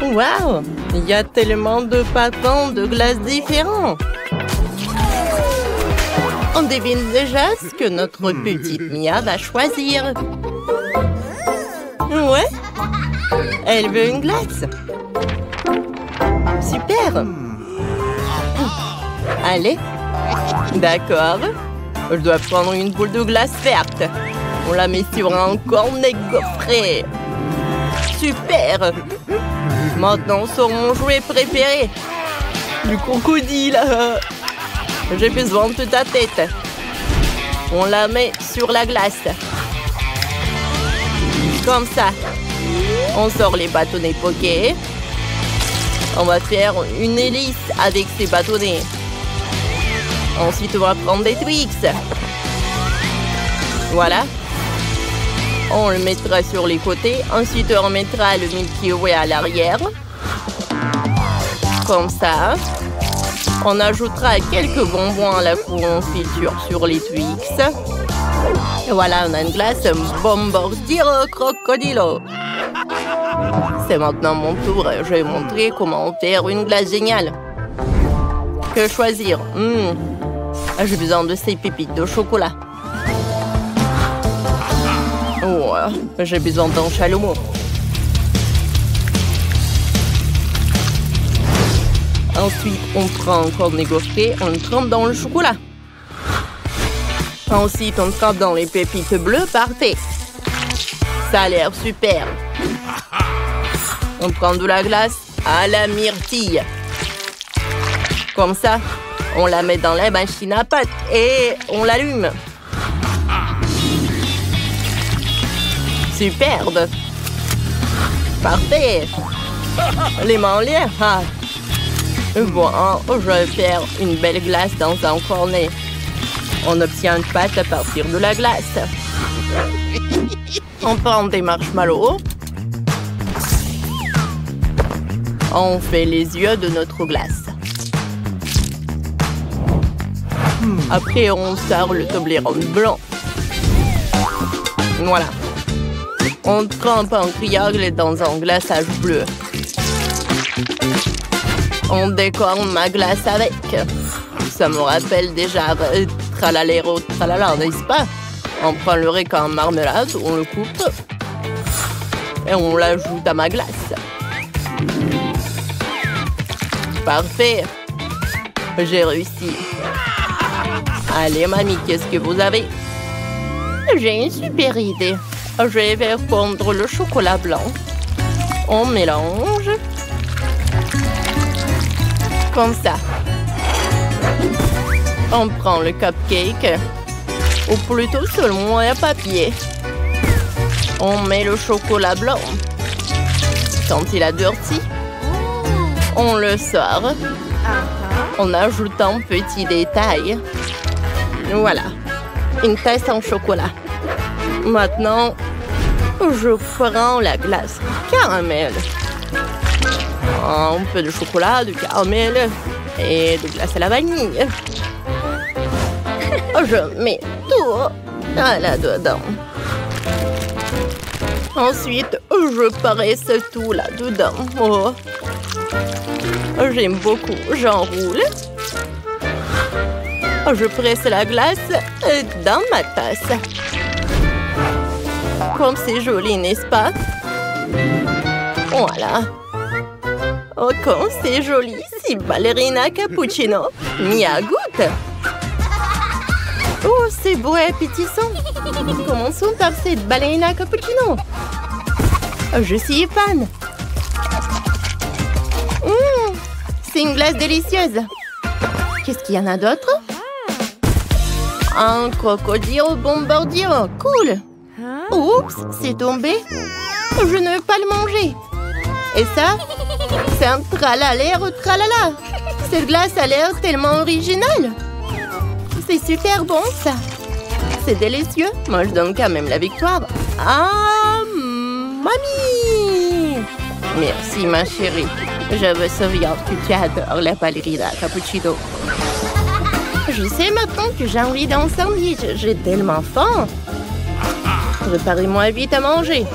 Waouh! Il y a tellement de patins de glace différents. On devine déjà ce que notre petite Mia va choisir. Ouais? Elle veut une glace. Super! Allez. D'accord. Je dois prendre une boule de glace verte. On la met sur un cornet gaufré. Super! Maintenant, sur mon jouet préféré. Du crocodile. J'ai besoin de ta tête. On la met sur la glace. Comme ça. On sort les bâtonnets Poké. On va faire une hélice avec ces bâtonnets. Ensuite, on va prendre des Twix. Voilà. On le mettra sur les côtés. Ensuite, on mettra le Milky Way à l'arrière. Comme ça. On ajoutera quelques bonbons à la confiture sur les Twix. Et voilà, on a une glace Bombardiro Crocodilo. C'est maintenant mon tour. Je vais montrer comment faire une glace géniale. Que choisir? J'ai besoin de ces pépites de chocolat. Oh, j'ai besoin d'un chalumeau. Ensuite, on prend un cornet gaufré, on le trempe dans le chocolat. Ensuite, on trempe dans les pépites bleues. Parfait. Ça a l'air super. On prend de la glace à la myrtille. Comme ça, on la met dans la machine à pâte et on l'allume. Superbe. Parfait. Les mains en l'air. Bon, je vais faire une belle glace dans un cornet. On obtient une pâte à partir de la glace. On prend des marshmallows. On fait les yeux de notre glace. Après, on sort le Toblerone blanc. Voilà. On trempe un triangle dans un glaçage bleu. On décore ma glace avec. Ça me rappelle déjà tralalero tralala, n'est-ce pas? On prend le récan en marmelade, on le coupe et on l'ajoute à ma glace. Parfait. J'ai réussi. Allez, mamie, qu'est-ce que vous avez? J'ai une super idée. Je vais faire fondre le chocolat blanc. On mélange. Comme ça. On prend le cupcake. Ou plutôt seulement un papier. On met le chocolat blanc. Quand il a durci, on le sort. On ajoute un petit détail. Voilà. Une tasse en chocolat. Maintenant, je prends la glace caramel. Un peu de chocolat, de caramel et de glace à la vanille. Je mets tout là-dedans. Ensuite, je presse tout là-dedans. Oh. J'aime beaucoup. J'enroule. Je presse la glace dans ma tasse. Comme c'est joli, n'est-ce pas? Voilà. Oh, comme c'est joli, c'est ballerina cappuccino. Mia goûte. Oh, c'est beau et appétissant. Commençons par cette ballerina cappuccino. Je suis fan. C'est une glace délicieuse. Qu'est-ce qu'il y en a d'autre? Un crocodile bombardiro. Cool. Oups, c'est tombé. Je ne veux pas le manger. Et ça, c'est un tralala tralala. Cette glace a l'air tellement originale. C'est super bon, ça. C'est délicieux. Moi, je donne quand même la victoire. Ah, mamie! Merci, ma chérie. Je me souviens que tu adores la ballerina cappuccino. Je sais maintenant que j'ai envie d'un sandwich. J'ai tellement faim. Préparez-moi vite à manger.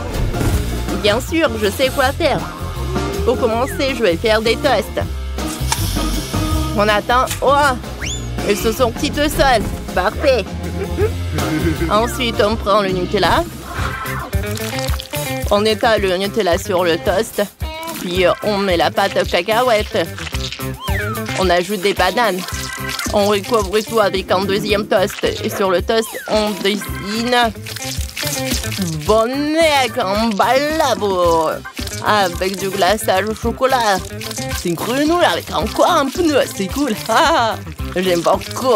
Bien sûr, je sais quoi faire. Pour commencer, je vais faire des toasts. On attend. Oh! Ils se sont petits tout seuls. Parfait. Ensuite, on prend le Nutella. On étale le Nutella sur le toast. Puis, on met la pâte aux cacahuètes. On ajoute des bananes. On recouvre tout avec un deuxième toast. Et sur le toast, on dessine bonnet en balabo avec du glaçage au chocolat. C'est une grenouille avec encore un pneu. C'est cool. Ah, j'aime beaucoup.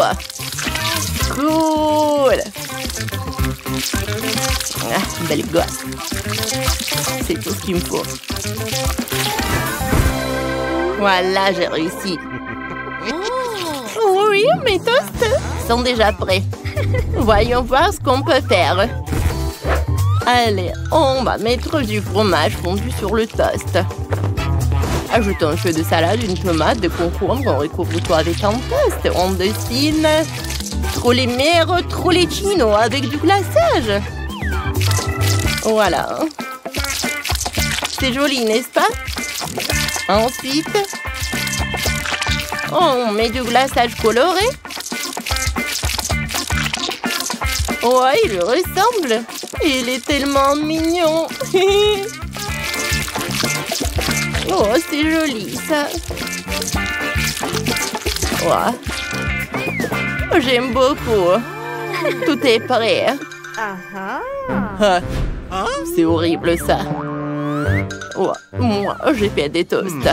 Cool. Ah, belle gosse. C'est tout ce qu'il me faut. Voilà, j'ai réussi. Oui, mes toasts sont déjà prêts. Voyons voir ce qu'on peut faire. Allez, on va mettre du fromage fondu sur le toast. Ajoutons un peu de salade, une tomate, de concombre. On recouvre tout avec un toast. On dessine trolemero trollecino avec du glaçage. Voilà. C'est joli, n'est-ce pas? Ensuite, on met du glaçage coloré. Ouais, il lui ressemble. Il est tellement mignon. Oh, c'est joli, ça. Ouais. J'aime beaucoup. Tout est prêt. Ah, c'est horrible, ça. Ouais. Moi, j'ai fait des toasts.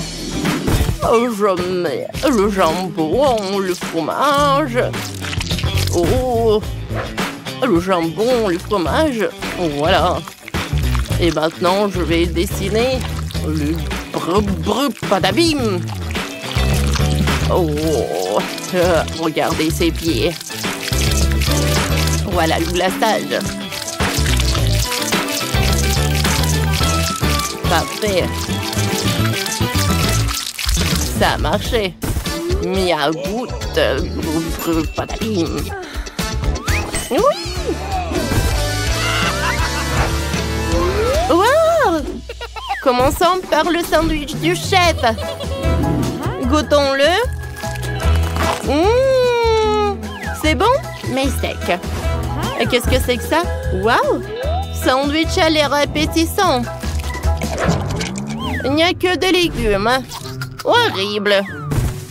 Je mets le jambon, le fromage. Oh, le jambon, le fromage. Voilà. Et maintenant, je vais dessiner le patabim. Oh, regardez ses pieds. Voilà le glaçage. Parfait. Ça a marché. Miaout, patabim. Oui. Wow! Commençons par le sandwich du chef. Goûtons-le. C'est bon, mais sec. Et qu'est-ce que c'est que ça? Wow! Sandwich a l'air appétissant. Il n'y a que des légumes. Horrible.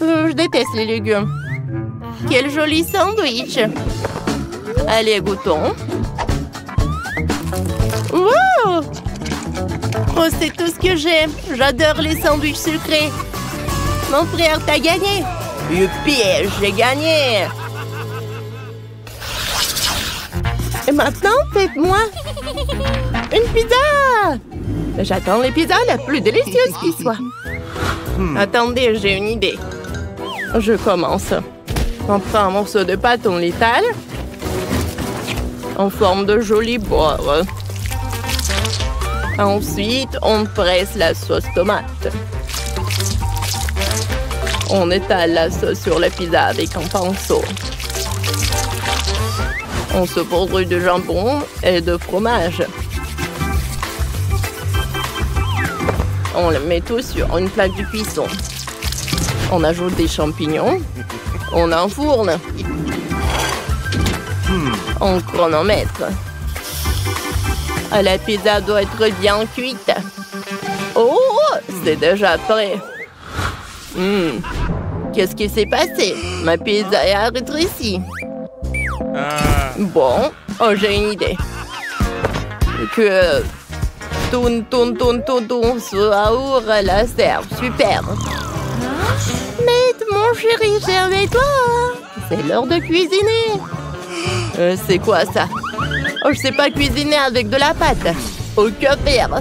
Je déteste les légumes. Quel joli sandwich. Allez, goûtons. Wow! Oh, c'est tout ce que j'aime. J'adore les sandwichs sucrés. Mon frère, t'as gagné. Youpi, j'ai gagné. Et maintenant, faites-moi une pizza. J'attends les pizzas la plus délicieuse qui soit. Attendez, j'ai une idée. Je commence. On prend un morceau de pâte, on l'étale en forme de joli beurre. Ensuite, on presse la sauce tomate. On étale la sauce sur la pizza avec un pinceau. On saupoudre de jambon et de fromage. On le met tout sur une plaque de cuisson. On ajoute des champignons. On enfourne. On chronomètre. La pizza doit être bien cuite. Oh, c'est déjà prêt. Qu'est-ce qui s'est passé? Ma pizza est rétrécie. Bon, j'ai une idée. Que Sour la serve. Super. Mais mon chéri, servez-toi. C'est l'heure de cuisiner. C'est quoi ça? Oh, je sais pas cuisiner avec de la pâte. Oh, que faire?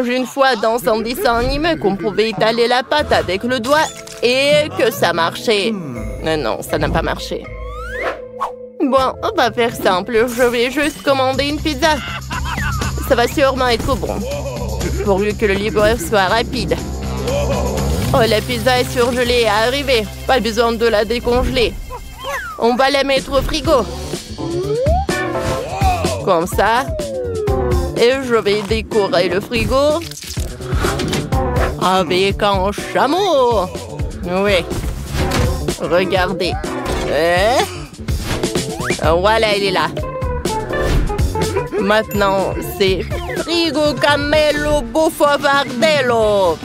J'ai une fois dans un dessin animé qu'on pouvait étaler la pâte avec le doigt et que ça marchait. Non, ça n'a pas marché. Bon, on va faire simple. Je vais juste commander une pizza. Ça va sûrement être bon. Pourvu que le livreur soit rapide. Oh, la pizza est surgelée et arrivée. Pas besoin de la décongeler. On va la mettre au frigo. Comme ça. Et je vais décorer le frigo. avec un chameau. Oui. Regardez. Voilà, il est là. Maintenant, c'est frigo camello buffo fardello.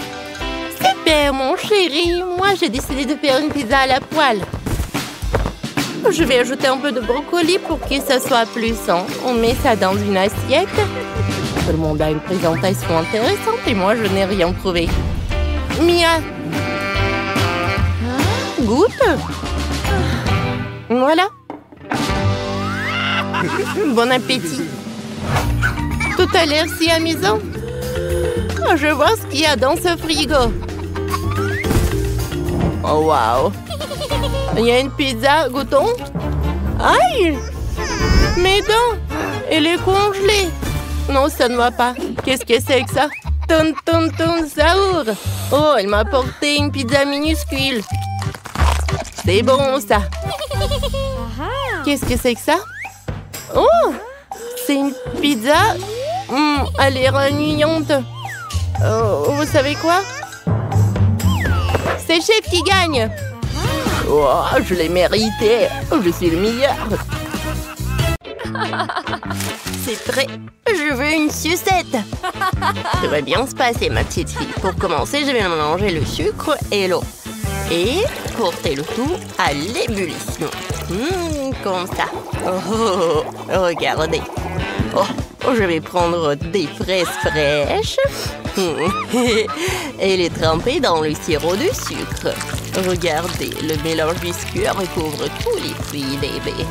Super, mon chéri. Moi, j'ai décidé de faire une pizza à la poêle. Je vais ajouter un peu de brocoli pour que ça soit plus sain. On met ça dans une assiette. Tout le monde a une présentation intéressante et moi, je n'ai rien trouvé. Mia, goûte. Voilà. Bon appétit. Tout a l'air si amusant. Oh, je vois ce qu'il y a dans ce frigo. Oh, wow. Il y a une pizza, goûtons. Aïe! Mes dents! Elle est congelée. Non, ça ne va pas. Qu'est-ce que c'est que ça? Ton, ton, ton, saour. Oh, elle m'a apporté une pizza minuscule. C'est bon, ça. Qu'est-ce que c'est que ça? Oh! C'est une pizza. Elle est ennuyante. Oh, vous savez quoi? C'est le chef qui gagne. Oh, je l'ai mérité. Je suis le meilleur. C'est très... Je veux une sucette. Ça va bien se passer, ma petite fille. Pour commencer, je vais mélanger le sucre et l'eau. Et porter le tout à l'ébullition. Comme ça. Oh, regardez. Oh, je vais prendre des fraises fraîches. Et les tremper dans le sirop de sucre. Regardez, le mélange visqueux recouvre tous les fruits des baies.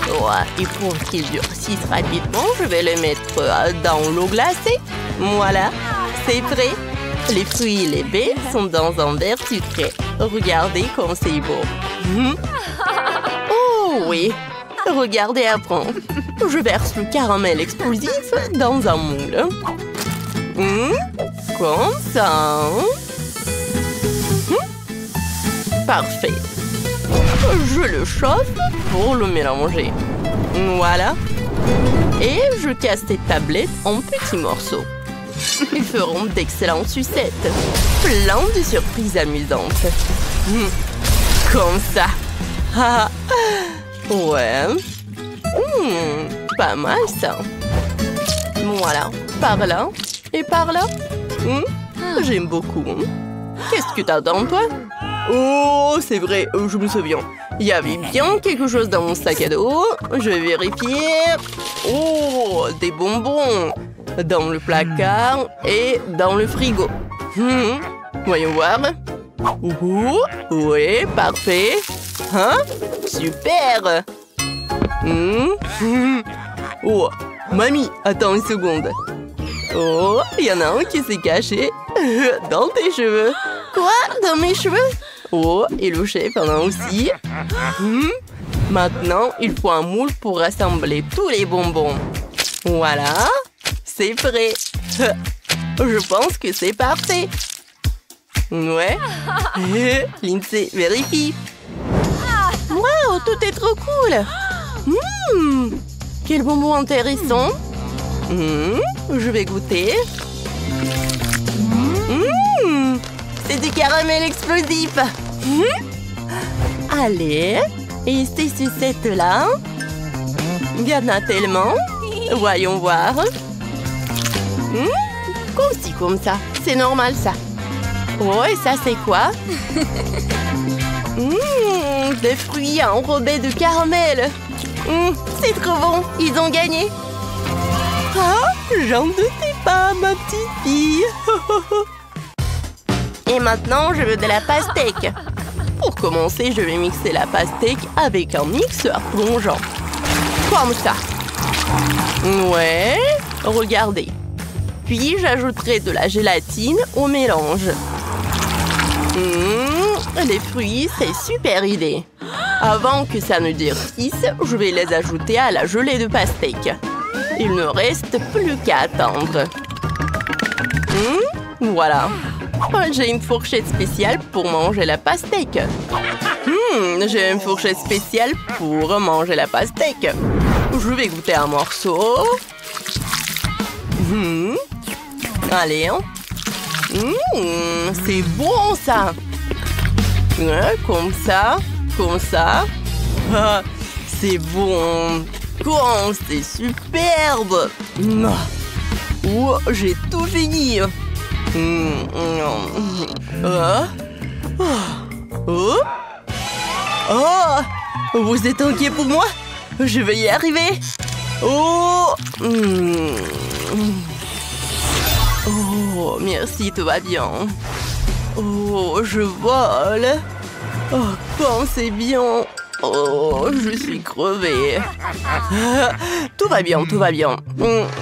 Oh, et pour qu'ils durcissent rapidement, je vais les mettre dans l'eau glacée. Voilà, c'est prêt. Les fruits et les baies sont dans un verre sucré. Regardez comme c'est beau. Oh oui, regardez après. Je verse le caramel explosif dans un moule. Comme ça. Parfait. Je le chauffe pour le mélanger. Voilà. Et je casse ces tablettes en petits morceaux. Ils feront d'excellentes sucettes. Plein de surprises amusantes. Comme ça. Ouais. Pas mal ça. Voilà. Par là. Et par là. J'aime beaucoup. Qu'est-ce que t'attends, toi? Oh, c'est vrai, je me souviens. Il y avait bien quelque chose dans mon sac à dos. Je vais vérifier. Oh, des bonbons. Dans le placard et dans le frigo. Voyons voir. Oui, parfait. Hein? Super. Oh, mamie, attends une seconde. Oh, il y en a un qui s'est caché dans tes cheveux. Quoi? Dans mes cheveux? Oh, et le chef en a aussi. Maintenant, il faut un moule pour rassembler tous les bonbons. Voilà, c'est prêt. Je pense que c'est parfait. Ouais. Lindsay, vérifie. Wow, tout est trop cool. Quel bonbon intéressant. Je vais goûter. C'est du caramel explosif. Allez, et ces sucettes-là? Il y en a tellement. Voyons voir. Comme ça. C'est normal, ça. Oh, et ça, c'est quoi? Des fruits enrobés de caramel. C'est trop bon. Ils ont gagné. Ah, j'en doutais pas, ma petite fille. Et maintenant, je veux de la pastèque. Pour commencer, je vais mixer la pastèque avec un mixeur plongeant. Comme ça. Ouais, regardez. Puis, j'ajouterai de la gélatine au mélange. Les fruits, c'est super idée. Avant que ça ne durcisse, je vais les ajouter à la gelée de pastèque. Il ne reste plus qu'à attendre. Voilà. J'ai une fourchette spéciale pour manger la pastèque. J'ai une fourchette spéciale pour manger la pastèque. Je vais goûter un morceau. Allez, hein. C'est bon ça. Comme ça, comme ça. Ah, c'est bon. Oh, c'est superbe. Oh, j'ai tout fini. Oh. Vous êtes inquiet pour moi? Je vais y arriver. Oh, merci, tout va bien. Oh, je vole. Oh, pensez bien. Oh, je suis crevée. Tout va bien, tout va bien.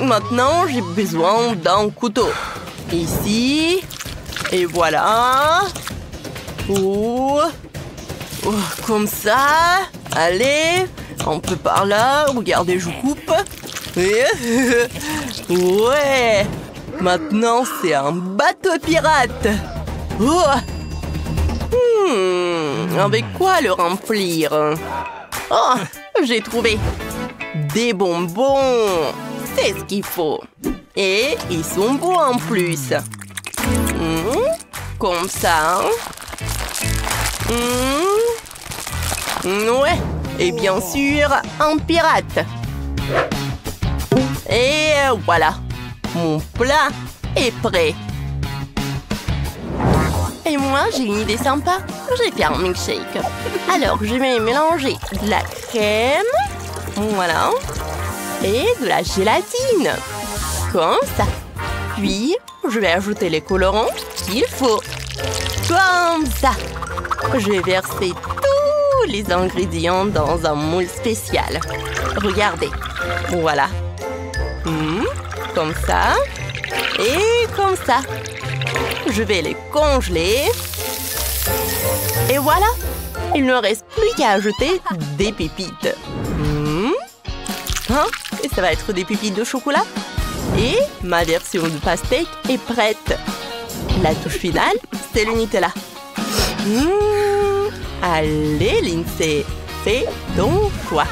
Maintenant, j'ai besoin d'un couteau. Ici. Et voilà. Oh, comme ça. Allez, un peu par là. Regardez, je coupe. Ouais. Maintenant, c'est un bateau pirate. Oh. Avec quoi le remplir? Oh, j'ai trouvé. Des bonbons. C'est ce qu'il faut. Et ils sont beaux en plus. Comme ça. Ouais. Et bien sûr, un pirate. Et voilà. Mon plat est prêt. Et moi, j'ai une idée sympa. J'ai fait un milkshake. Alors, je vais mélanger de la crème. Voilà. Et de la gélatine. Comme ça. Puis, je vais ajouter les colorants qu'il faut. Comme ça. Je vais verser tous les ingrédients dans un moule spécial. Regardez. Voilà. Comme ça. Et comme ça. Je vais les congeler. Et voilà. Il ne reste plus qu'à ajouter des pépites. Et ça va être des pépites de chocolat. Et ma version de pastèque est prête. La touche finale, c'est le Nutella. Allez, Lindsay, fais ton choix.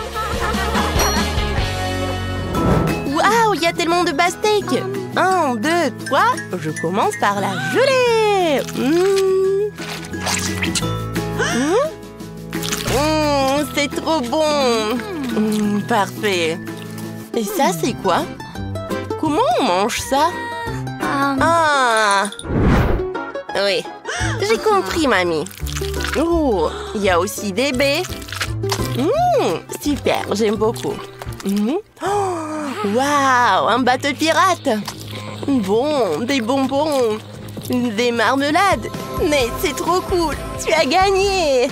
Waouh, il y a tellement de pastèques. 1, 2, 3, je commence par la gelée. C'est trop bon. Parfait. Et ça, c'est quoi? Comment on mange ça? Ah! Oui, j'ai compris, mamie. Oh, il y a aussi des baies. Super, j'aime beaucoup. Waouh, un bateau pirate. Bon, des bonbons, des marmelades. Mais c'est trop cool, tu as gagné.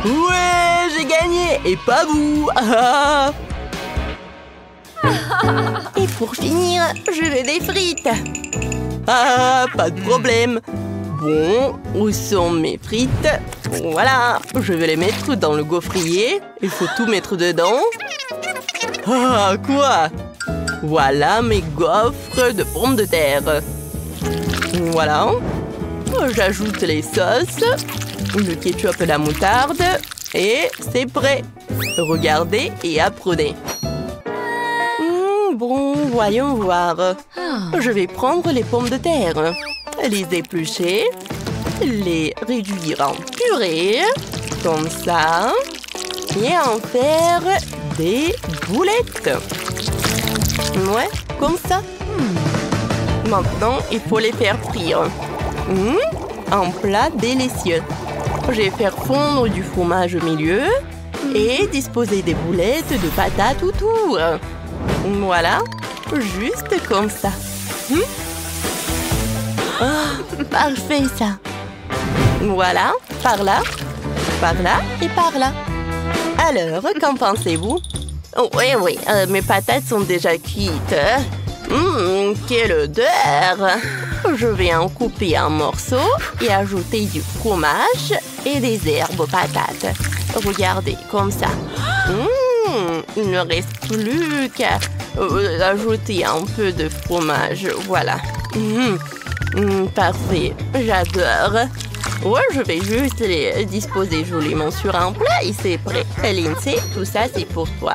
Ouais, j'ai gagné, et pas vous. Et pour finir, je veux des frites. Ah, pas de problème. Bon, où sont mes frites? Voilà, je vais les mettre dans le gaufrier. Il faut tout mettre dedans. Ah, quoi? Voilà mes gaufres de pommes de terre. Voilà. J'ajoute les sauces, le ketchup et la moutarde. Et c'est prêt. Regardez et apprenez. Bon, voyons voir. Je vais prendre les pommes de terre, les éplucher, les réduire en purée, comme ça, et en faire des boulettes. Ouais, comme ça. Maintenant, il faut les faire frire. Un plat délicieux. Je vais faire fondre du fromage au milieu et disposer des boulettes de patates autour. Voilà, juste comme ça. Oh, parfait ça. Voilà, par là et par là. Alors, qu'en pensez-vous? Oui, mes patates sont déjà cuites. Quelle odeur! Je vais en couper en morceaux et ajouter du fromage et des herbes aux patates. Regardez, comme ça. Il ne reste plus qu'à ajouter un peu de fromage. Voilà. Parfait, j'adore. Ouais, je vais juste les disposer joliment sur un plat et c'est prêt. Lindsay, tout ça, c'est pour toi.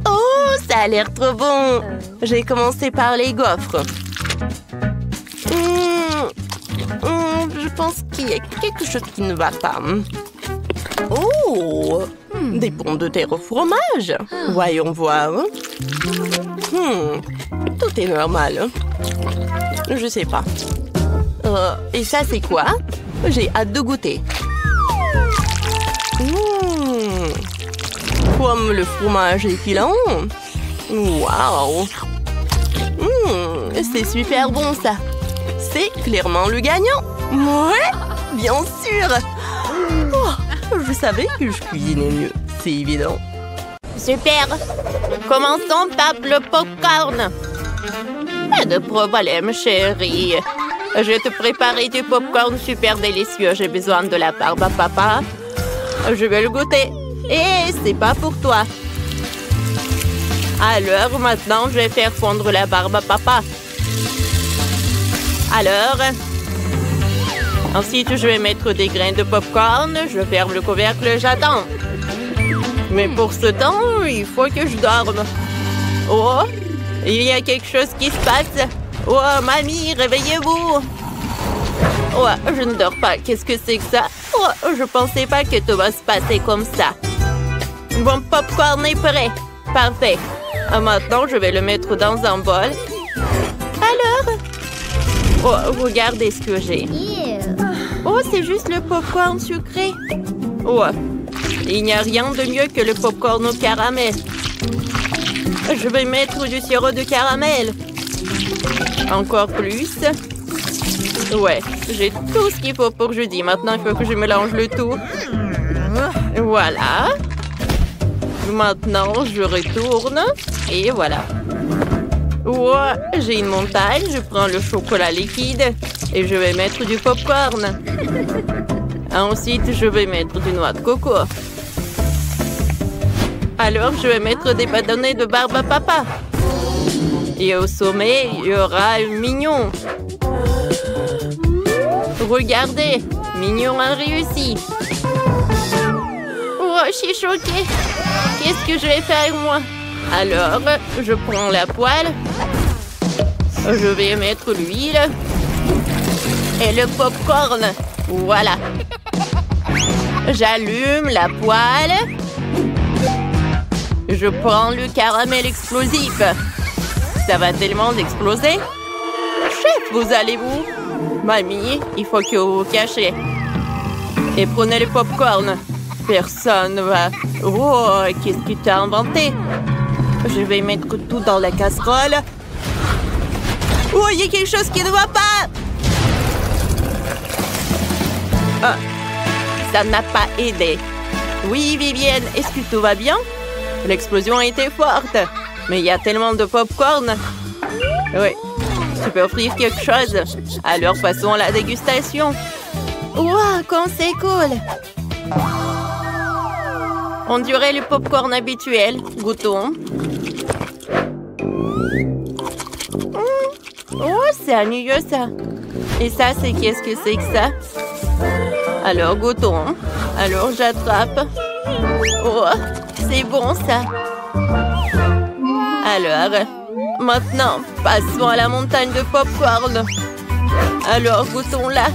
Oh, ça a l'air trop bon. J'ai commencé par les gaufres. Je pense qu'il y a quelque chose qui ne va pas. Oh! Des pommes de terre au fromage. Voyons voir. Tout est normal. Je sais pas. Et ça, c'est quoi? J'ai hâte de goûter. Comme le fromage est filant. Waouh! C'est super bon, ça. C'est clairement le gagnant. Ouais, bien sûr. Oh, je savais que je cuisinais mieux. C'est évident. Super. Commençons par le popcorn. Pas de problème, chérie. Je vais te préparer du popcorn super délicieux. J'ai besoin de la barbe à papa. Je vais le goûter. Et c'est pas pour toi. Alors, maintenant, je vais faire fondre la barbe à papa. Alors, ensuite, je vais mettre des grains de popcorn. Je ferme le couvercle, j'attends. Mais pour ce temps, il faut que je dorme. Oh, il y a quelque chose qui se passe. Oh, mamie, réveillez-vous. Oh, je ne dors pas. Qu'est-ce que c'est que ça? Oh, je pensais pas que tout va se passer comme ça. Mon popcorn est prêt. Parfait. Maintenant, je vais le mettre dans un bol. Alors? Oh, regardez ce que j'ai. Oh, c'est juste le popcorn sucré. Oh, il n'y a rien de mieux que le popcorn au caramel. Je vais mettre du sirop de caramel. Encore plus. Ouais, j'ai tout ce qu'il faut pour jeudi. Maintenant, il faut que je mélange le tout. Voilà. Maintenant, je retourne. Et voilà. Ouais, j'ai une montagne. Je prends le chocolat liquide. Et je vais mettre du popcorn. Ensuite, je vais mettre du noix de coco. Alors, je vais mettre des bâtonnets de barbe à papa. Et au sommet, il y aura un mignon. Regardez, mignon a réussi. Oh, je suis choquée. Qu'est-ce que je vais faire moi? Alors, je prends la poêle. Je vais mettre l'huile. Et le popcorn. Voilà. J'allume la poêle. Je prends le caramel explosif. Ça va tellement exploser. Chef, vous allez-vous? Mamie, il faut que vous vous cachiez. Et prenez le popcorn. Personne va... Oh, qu'est-ce que tu as inventé? Je vais mettre tout dans la casserole. Oh, il y a quelque chose qui ne va pas. Ah, ça n'a pas aidé. Oui, Vivienne, est-ce que tout va bien? L'explosion a été forte. Mais il y a tellement de popcorn. Oui, tu peux offrir quelque chose. Alors, passons à la dégustation. Wow, comme c'est cool. On dirait le popcorn habituel. Goûtons. Oh, c'est ennuyeux, ça. Et ça, c'est qu'est-ce que c'est que ça? Alors, goûtons. Alors, j'attrape. Oh, c'est bon, ça. Alors, maintenant, passons à la montagne de popcorn. Alors, goûtons-la.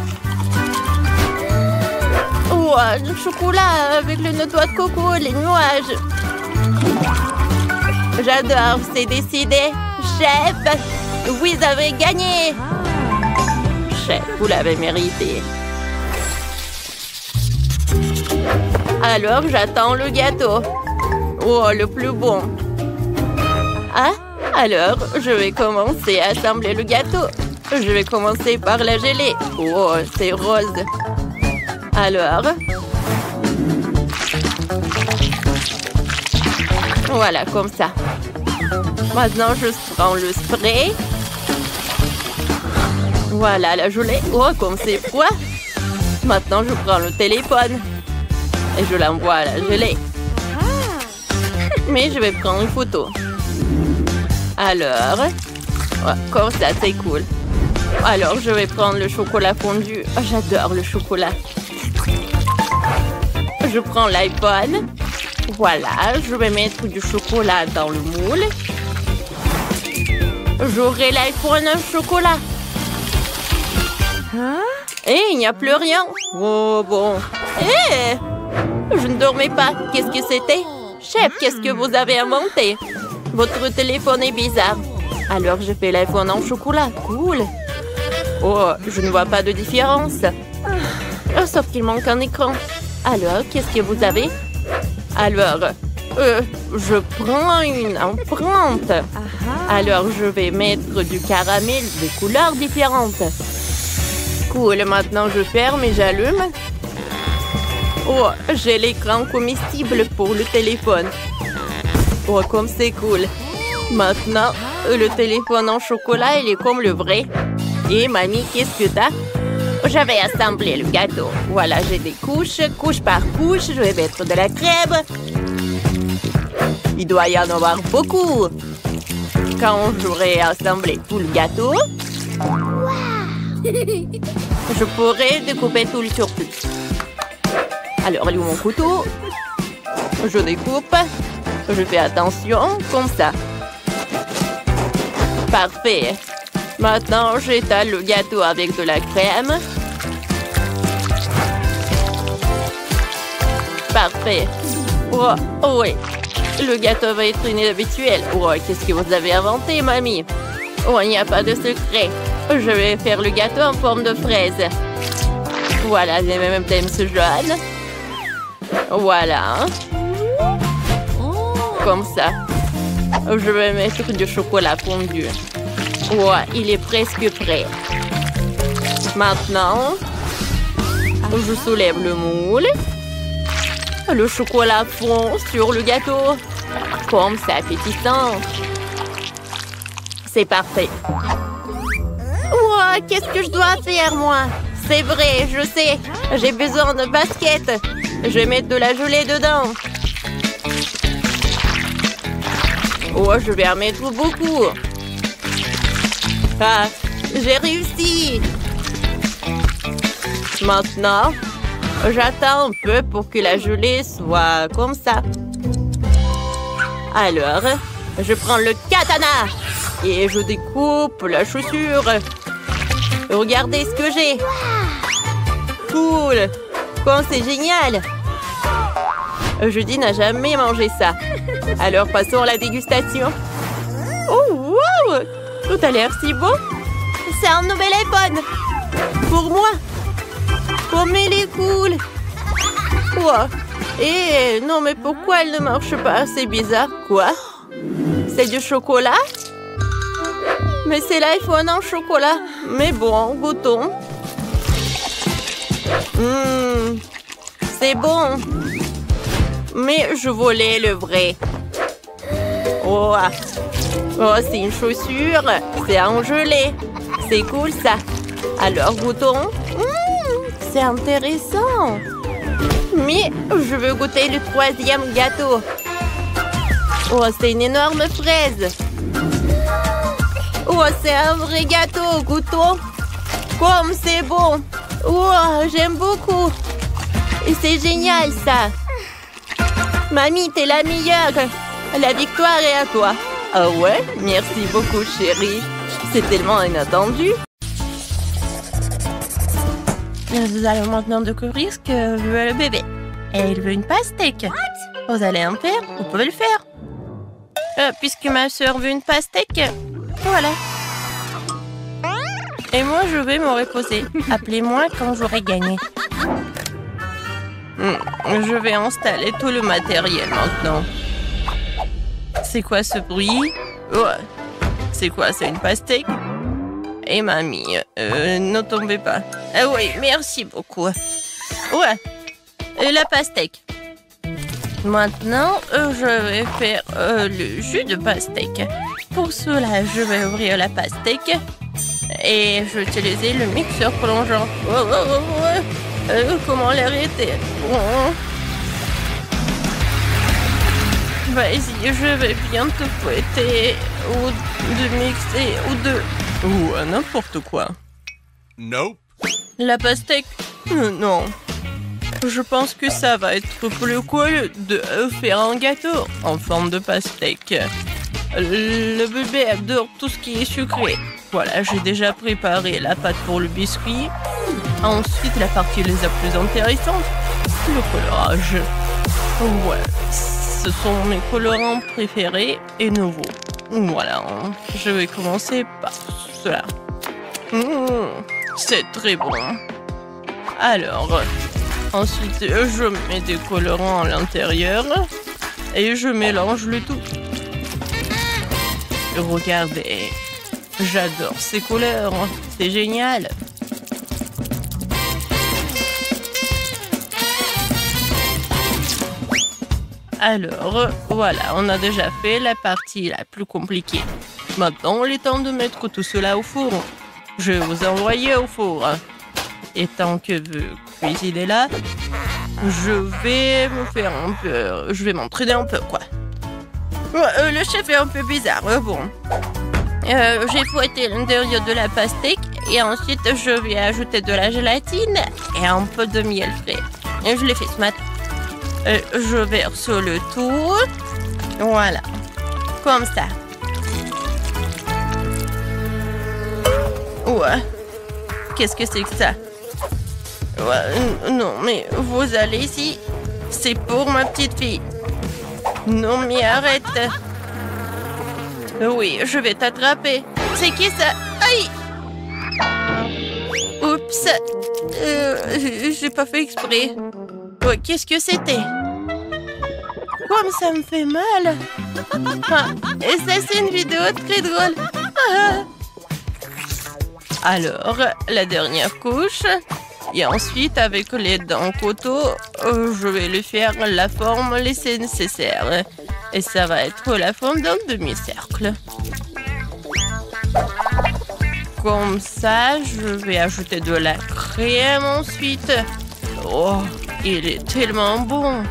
Oh, le chocolat avec le noix de coco, les nuages. J'adore, c'est décidé. Chef, vous avez gagné. Chef, vous l'avez mérité. Alors, j'attends le gâteau. Oh, le plus bon. Ah, alors, je vais commencer à assembler le gâteau. Je vais commencer par la gelée. Oh, c'est rose. Alors, voilà, comme ça. Maintenant, je prends le spray. Voilà, la gelée. Oh, comme c'est froid. Maintenant, je prends le téléphone. Et je l'envoie à la gelée. Mais je vais prendre une photo. Alors, ouais, comme ça, c'est cool. Alors, je vais prendre le chocolat fondu. Oh, j'adore le chocolat. Je prends l'iPhone. Voilà, je vais mettre du chocolat dans le moule. J'aurai l'iPhone au chocolat. Et il n'y a plus rien. Oh bon. Eh, je ne dormais pas. Qu'est-ce que c'était? Chef, qu'est-ce que vous avez inventé? Votre téléphone est bizarre. Alors je fais l'iPhone en chocolat. Cool. Oh, je ne vois pas de différence. Sauf qu'il manque un écran. Alors, qu'est-ce que vous avez? Alors, je prends une empreinte. Alors, je vais mettre du caramel de couleurs différentes. Cool, maintenant je ferme et j'allume. Oh, j'ai l'écran comestible pour le téléphone. Oh, comme c'est cool. Maintenant, le téléphone en chocolat, il est comme le vrai. Et mamie, qu'est-ce que t'as? Je vais assembler le gâteau. Voilà, j'ai des couches, couche par couche. Je vais mettre de la crème. Il doit y en avoir beaucoup. Quand j'aurai assemblé tout le gâteau, je pourrai découper tout le surplus. Alors, où est mon couteau? Je découpe. Je fais attention, comme ça. Parfait. Maintenant, j'étale le gâteau avec de la crème. Parfait. Oh, oui. Le gâteau va être inhabituel. Oh, qu'est-ce que vous avez inventé, mamie? Oh, il n'y a pas de secret. Je vais faire le gâteau en forme de fraise. Voilà, j'ai même ce jaune. Voilà. Comme ça. Je vais mettre du chocolat fondu. Ouais, il est presque prêt. Maintenant, je soulève le moule. Le chocolat fond sur le gâteau. Comme ça, appétissant. C'est parfait. Wow, qu'est-ce que je dois faire, moi? C'est vrai, je sais. J'ai besoin de baskets. Je vais mettre de la gelée dedans. Oh, je vais en mettre beaucoup. Ah, j'ai réussi. Maintenant, j'attends un peu pour que la gelée soit comme ça. Alors, je prends le katana et je découpe la chaussure. Regardez ce que j'ai. Cool. Comme c'est génial. Jeudi n'a jamais mangé ça. Alors, passons à la dégustation. Oh, wow! Tout a l'air si beau. C'est un nouvel iPhone. Pour moi. Oh, mais il est cool. Wow. Et non, mais pourquoi elle ne marche pas? C'est bizarre. Quoi? C'est du chocolat? Mais c'est l'iPhone en chocolat. Mais bon, goûtons. C'est bon. Mais je voulais le vrai. Oh, oh, c'est une chaussure. C'est en gelée. C'est cool, ça. Alors, goûtons. C'est intéressant. Mais je veux goûter le troisième gâteau. Oh, c'est une énorme fraise. Oh, c'est un vrai gâteau. Goûtons. Comme c'est bon. Oh, j'aime beaucoup. Et c'est génial, ça. Mamie, t'es la meilleure. La victoire est à toi. Ah ouais? Merci beaucoup, chérie. C'est tellement inattendu. Nous allons maintenant découvrir ce que veut le bébé. Et il veut une pastèque. Vous allez en faire? Vous pouvez le faire. Puisque ma soeur veut une pastèque, voilà. Et moi, je vais me reposer. Appelez-moi quand j'aurai gagné. Je vais installer tout le matériel maintenant. C'est quoi ce bruit? Ouais. C'est quoi? C'est une pastèque? Et mamie, ne tombez pas. Ah oui, merci beaucoup. Ouais, la pastèque. Maintenant, je vais faire le jus de pastèque. Pour cela, je vais ouvrir la pastèque et je vais utiliser le mixeur plongeant. Comment l'arrêter? Vas-y, je vais bien te fouetter ou de mixer ou de... Ou à n'importe quoi. Nope. La pastèque? Non. Je pense que ça va être plus cool de faire un gâteau en forme de pastèque. Le bébé adore tout ce qui est sucré. Voilà, j'ai déjà préparé la pâte pour le biscuit. Ensuite, la partie la plus intéressante, le colorage. Ouais, ce sont mes colorants préférés et nouveaux. Voilà, je vais commencer par cela. C'est très bon. Alors, ensuite, je mets des colorants à l'intérieur et je mélange le tout. Regardez, j'adore ces couleurs, c'est génial. Alors, voilà, on a déjà fait la partie la plus compliquée. Maintenant, il est temps de mettre tout cela au four. Je vais vous envoyer au four. Et tant que vous cuisinez là, je vais m'entraîner un peu, quoi. Le chef est un peu bizarre, bon. J'ai fouetté l'intérieur de la pastèque et ensuite je vais ajouter de la gélatine et un peu de miel frais. Et je l'ai fait ce matin. Je verse le tout. Voilà. Comme ça. Ouais. Qu'est-ce que c'est que ça? Ouais, non, mais vous allez ici. C'est pour ma petite fille. Non, mais arrête. Oui, je vais t'attraper. C'est qui ça? Aïe! Oups. J'ai pas fait exprès. Ouais, qu'est-ce que c'était? Comme ça me fait mal. Ah, et ça, c'est une vidéo très drôle. Ah. Alors, la dernière couche. Et ensuite, avec les dents couteau, je vais lui faire la forme laissée nécessaire. Et ça va être la forme d'un demi-cercle. Comme ça, je vais ajouter de la crème ensuite. Oh, il est tellement bon.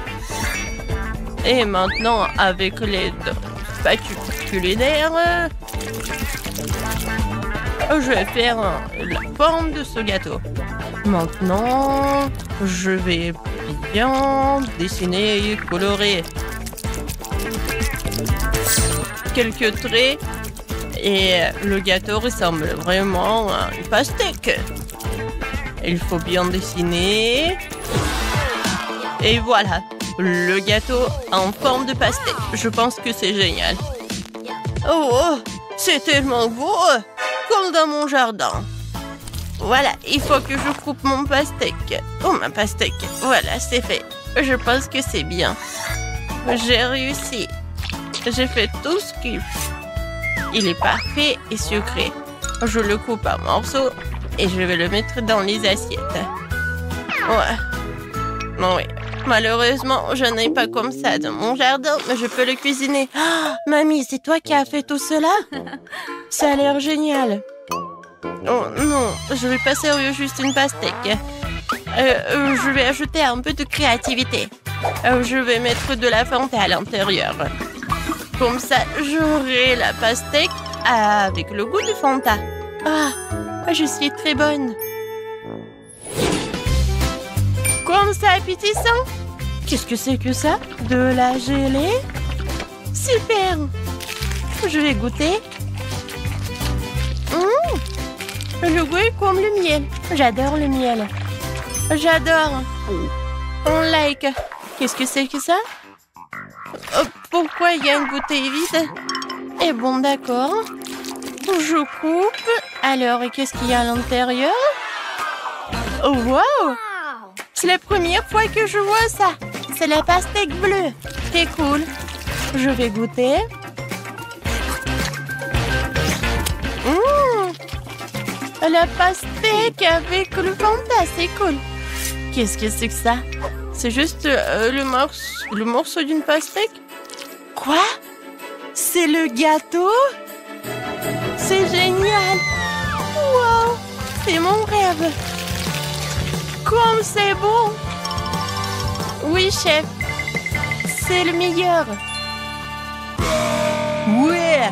Et maintenant, avec les spatules culinaires, je vais faire la forme de ce gâteau. Maintenant, je vais bien dessiner et colorer quelques traits et le gâteau ressemble vraiment à une pastèque. Il faut bien dessiner et voilà, le gâteau en forme de pastèque. Je pense que c'est génial. Oh, c'est tellement beau, comme dans mon jardin. Voilà, il faut que je coupe mon pastèque. Oh, ma pastèque. Voilà, c'est fait. Je pense que c'est bien. J'ai réussi. J'ai fait tout ce qu'il faut. Il est parfait et sucré. Je le coupe en morceaux et je vais le mettre dans les assiettes. Ouais. Oui. Malheureusement, je n'ai pas comme ça dans mon jardin, mais je peux le cuisiner. Oh, mamie, c'est toi qui as fait tout cela? Ça a l'air génial. Oh non, je vais pas servir juste une pastèque. Je vais ajouter un peu de créativité. Je vais mettre de la Fanta à l'intérieur. Comme ça, j'aurai la pastèque avec le goût de Fanta. Ah, je suis très bonne. Comme ça, appétissant. Qu'est-ce que c'est que ça? De la gelée? Super. Je vais goûter. Le goût est comme le miel. J'adore le miel. J'adore. On like. Qu'est-ce que c'est que ça? Pourquoi il y a une bouteille vide? Eh bon, d'accord. Je coupe. Alors, et qu'est-ce qu'il y a à l'intérieur? Oh, wow! C'est la première fois que je vois ça. C'est la pastèque bleue. C'est cool. Je vais goûter. La pastèque avec le Fanta, c'est cool. Qu'est-ce que c'est que ça? C'est juste le morceau d'une pastèque? Quoi? C'est le gâteau? C'est génial! Wow! C'est mon rêve! Comme c'est bon! Oui, chef! C'est le meilleur! Ouais!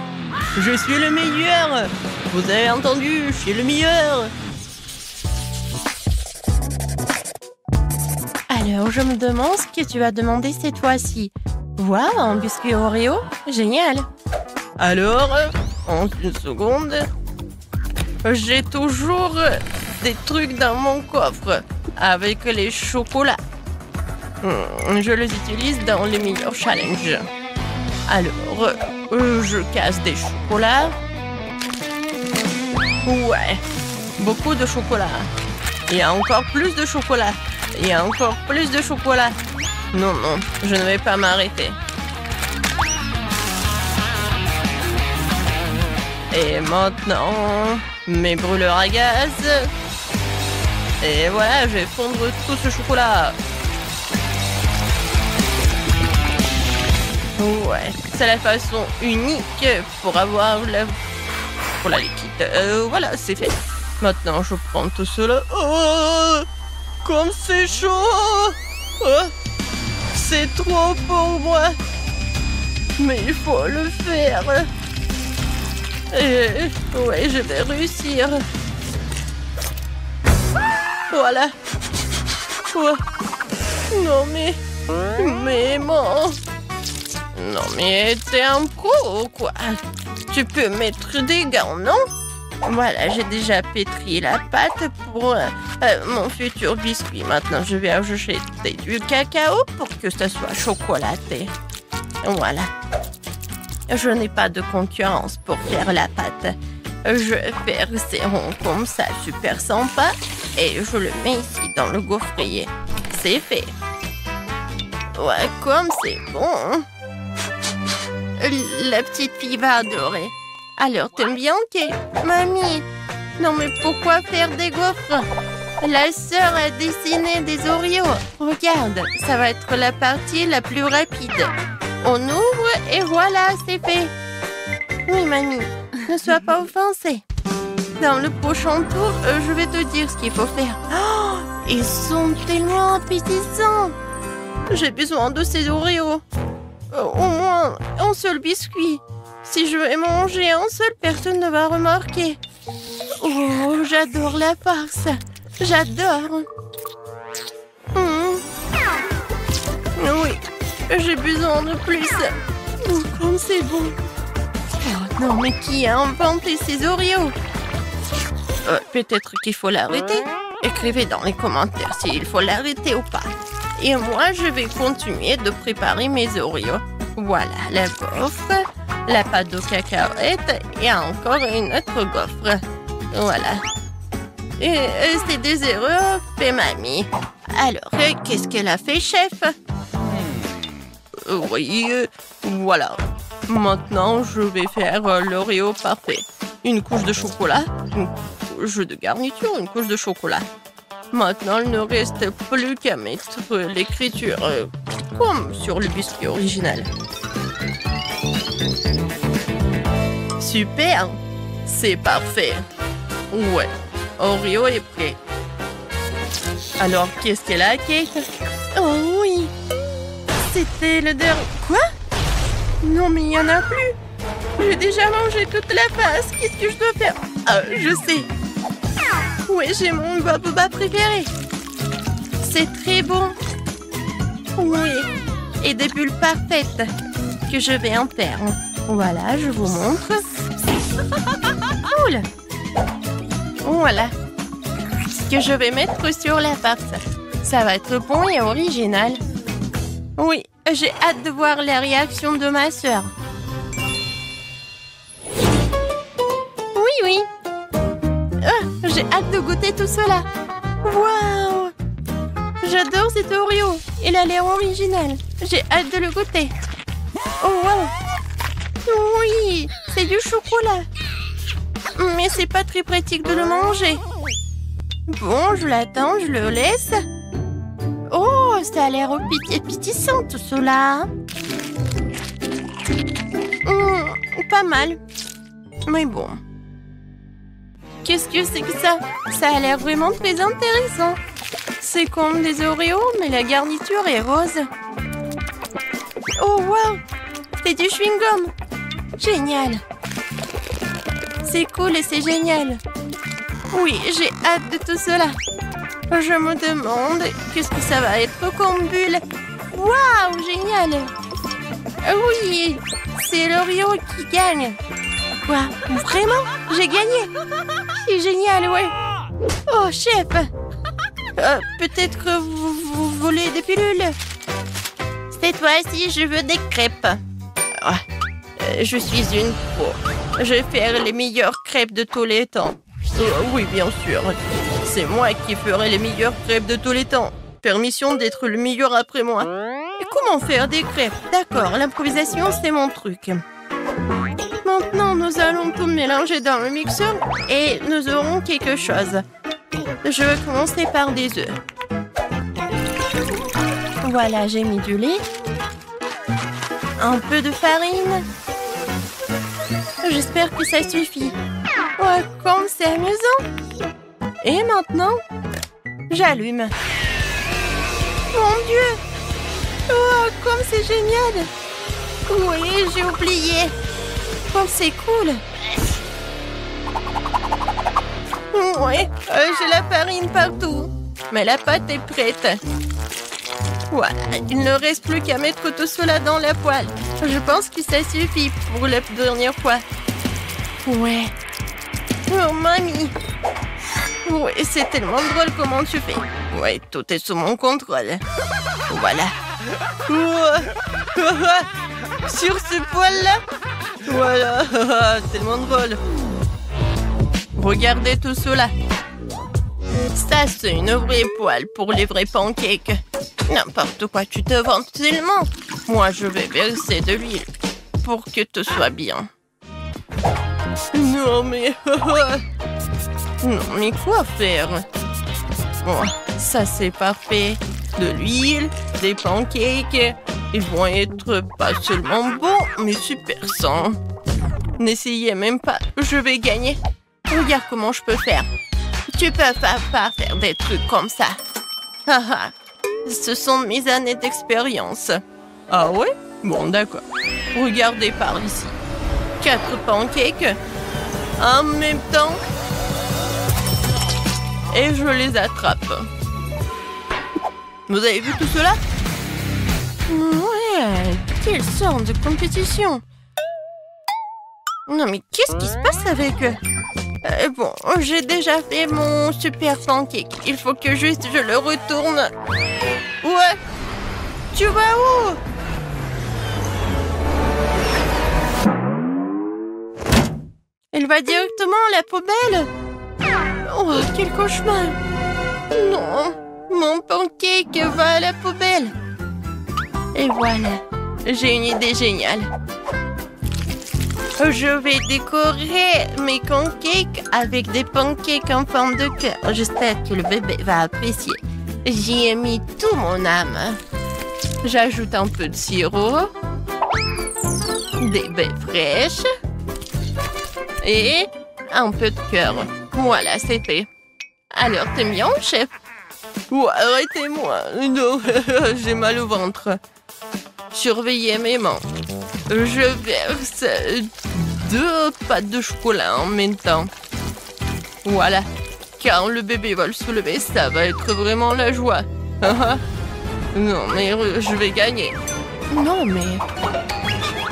Je suis le meilleur! Vous avez entendu, je suis le meilleur! Alors, je me demande ce que tu vas demander cette fois-ci. Waouh, un biscuit Oreo? Génial! Alors, en une seconde, j'ai toujours des trucs dans mon coffre avec les chocolats. Je les utilise dans les meilleurs challenges. Alors, je casse des chocolats. Ouais, beaucoup de chocolat. Il y a encore plus de chocolat. Il y a encore plus de chocolat. Non, non, je ne vais pas m'arrêter. Et maintenant, mes brûleurs à gaz. Et voilà, je vais fondre tout ce chocolat. Ouais, c'est la façon unique pour avoir la liquide. Voilà, c'est fait. Maintenant, je prends tout cela. Oh, comme c'est chaud. Oh, c'est trop pour moi. Mais il faut le faire. Et ouais, je vais réussir. Voilà. Oh. Non, mais bon. Non, mais t'es un pro ou quoi? Tu peux mettre des gants, non? Voilà, j'ai déjà pétri la pâte pour mon futur biscuit. Maintenant, je vais ajouter du cacao pour que ça soit chocolaté. Voilà. Je n'ai pas de concurrence pour faire la pâte. Je fais ces ronds comme ça, super sympa. Et je le mets ici dans le gaufrier. C'est fait. Ouais, comme c'est bon. La petite fille va adorer. Alors, t'aimes bien, Kate? Mamie, non mais pourquoi faire des gaufres? La sœur a dessiné des Oreos. Regarde, ça va être la partie la plus rapide. On ouvre et voilà, c'est fait. Oui, mamie, ne sois pas offensée. Dans le prochain tour, je vais te dire ce qu'il faut faire. Oh, ils sont tellement appétissants. J'ai besoin de ces Oreos. Au moins, un seul biscuit. Si je vais manger un seul, personne ne va remarquer. Oh, j'adore la farce. J'adore. Oui, j'ai besoin de plus. Oh, comme c'est bon. Oh non, mais qui a inventé ces Oreos? Peut-être qu'il faut l'arrêter. Écrivez dans les commentaires s'il faut l'arrêter ou pas. Et moi, je vais continuer de préparer mes Oreos. Voilà, la gaufre, la pâte de cacahuète et encore une autre gaufre. Voilà. Et c'est des erreurs fait mamie. Alors, qu'est-ce qu'elle a fait, chef? Oui, voilà. Maintenant, je vais faire l'Oreo parfait. Une couche de chocolat, une couche de garniture, une couche de chocolat. Maintenant, il ne reste plus qu'à mettre l'écriture comme sur le biscuit original. Super! C'est parfait. Ouais, Oreo est prêt. Alors, qu'est-ce qu'elle a, Kate? Oh oui! C'était le dernier... Quoi? Non, mais il n'y en a plus. J'ai déjà mangé toute la face. Qu'est-ce que je dois faire? Ah, je sais. Ouais, j'ai mon boba préféré. C'est très bon. Oui. Et des bulles parfaites que je vais en faire. Voilà, je vous montre. Cool. Voilà. Ce que je vais mettre sur la farce. Ça va être bon et original. Oui, j'ai hâte de voir la réaction de ma sœur. Oui, oui. J'ai hâte de goûter tout cela. Waouh! J'adore cet Oreo. Il a l'air original. J'ai hâte de le goûter. Oh, wow! Oui, c'est du chocolat. Mais c'est pas très pratique de le manger. Bon, je l'attends, je le laisse. Oh, ça a l'air appétissant tout cela. Pas mal. Mais bon. Qu'est-ce que c'est que ça? Ça a l'air vraiment très intéressant. C'est comme des Oreos, mais la garniture est rose. Oh, wow! C'est du chewing-gum. Génial. C'est cool et c'est génial. Oui, j'ai hâte de tout cela. Je me demande qu'est-ce que ça va être comme bulle. Waouh, génial. Oui, c'est l'Oreo qui gagne. Quoi? Vraiment? J'ai gagné. C'est génial, ouais. Oh, chef! Peut-être que vous voulez des pilules? Cette fois-ci, je veux des crêpes. Je suis une pro. Je vais faire les meilleures crêpes de tous les temps. Oui, bien sûr. C'est moi qui ferai les meilleures crêpes de tous les temps. Permission d'être le meilleur après moi. Et comment faire des crêpes? D'accord, l'improvisation, c'est mon truc. Maintenant, nous allons tout mélanger dans le mixeur et nous aurons quelque chose. Je vais commencer par des œufs. Voilà, j'ai mis du lait. Un peu de farine. J'espère que ça suffit. Ouais, comme c'est amusant. Et maintenant, j'allume. Mon Dieu! Oh, comme c'est génial! Oui, j'ai oublié. Comme c'est cool. Ouais, j'ai la farine partout. Mais la pâte est prête. Voilà, il ne reste plus qu'à mettre tout cela dans la poêle. Je pense que ça suffit pour la dernière fois. Ouais. Oh, mamie. Ouais, c'est tellement drôle comment tu fais. Ouais, tout est sous mon contrôle. Voilà. Sur ce poêle-là. Voilà, tellement drôle. Regardez tout cela. Ça, c'est une vraie poêle pour les vrais pancakes. N'importe quoi, tu te vantes tellement. Moi, je vais verser de l'huile pour que tout soit bien. Non, mais... non, mais quoi faire? Oh, ça, c'est parfait. De l'huile, des pancakes. Ils vont être pas seulement bons, mais super sains. N'essayez même pas, je vais gagner. Regarde comment je peux faire. Tu peux pas faire des trucs comme ça. Ce sont mes années d'expérience. Ah ouais? Bon, d'accord. Regardez par ici. 4 pancakes en même temps. Et je les attrape. Vous avez vu tout cela? Ouais, quelle sorte de compétition. Non, mais qu'est-ce qui se passe avec eux? Bon, j'ai déjà fait mon super pancake. Il faut que juste je le retourne. Ouais. Tu vas où? Elle va directement à la poubelle. Oh, quel cauchemar. Non, mon pancake va à la poubelle. Et voilà, j'ai une idée géniale. Je vais décorer mes pancakes avec des pancakes en forme de cœur. J'espère que le bébé va apprécier. J'y ai mis tout mon âme. J'ajoute un peu de sirop, des baies fraîches et un peu de cœur. Voilà, c'est fait. Alors, t'aimes bien, chef? Oh, arrêtez-moi. Non, j'ai mal au ventre. Surveillez mes mains. Je verse 2 pâtes de chocolat en même temps. Voilà. Quand le bébé va le soulever, ça va être vraiment la joie. Non, mais je vais gagner. Non, mais...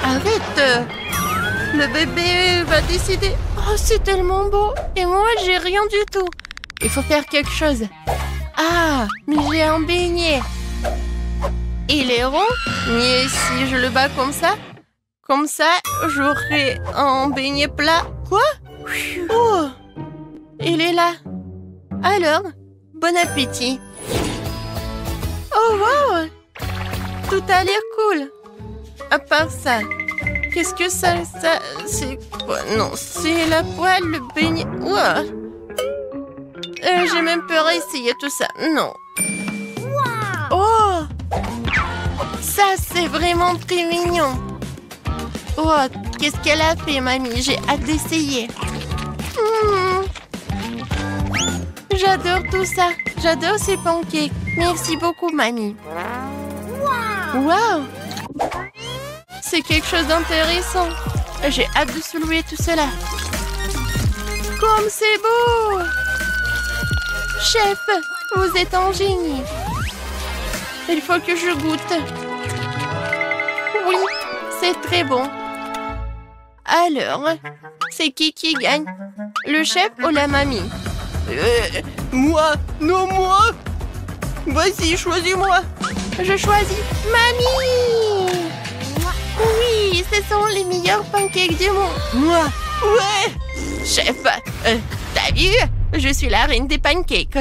Arrête. Le bébé va décider. Oh, c'est tellement beau. Et moi, j'ai rien du tout. Il faut faire quelque chose. Ah, mais j'ai un beignet. Il est rond. Mais si je le bats comme ça, j'aurai un beignet plat. Quoi? Oh, il est là. Alors, bon appétit. Oh, wow. Tout a l'air cool. À part ça, qu'est-ce que ça c'est quoi? Non, c'est la poêle, le beignet. Ouah. J'ai même peur à essayer tout ça. Non. Oh, ça, c'est vraiment très mignon. Oh, qu'est-ce qu'elle a fait, mamie? J'ai hâte d'essayer. J'adore tout ça. J'adore ces pancakes. Merci beaucoup, mamie. Wow. C'est quelque chose d'intéressant. J'ai hâte de soulever tout cela. Comme c'est beau! Chef, vous êtes un génie. Il faut que je goûte. Oui, c'est très bon. Alors, c'est qui gagne? Le chef ou la mamie? Moi? Non, moi? Vas-y, choisis-moi. Je choisis Mamie. Oui, ce sont les meilleurs pancakes du monde. Moi? Ouais. Chef, t'as vu? Je suis la reine des pancakes.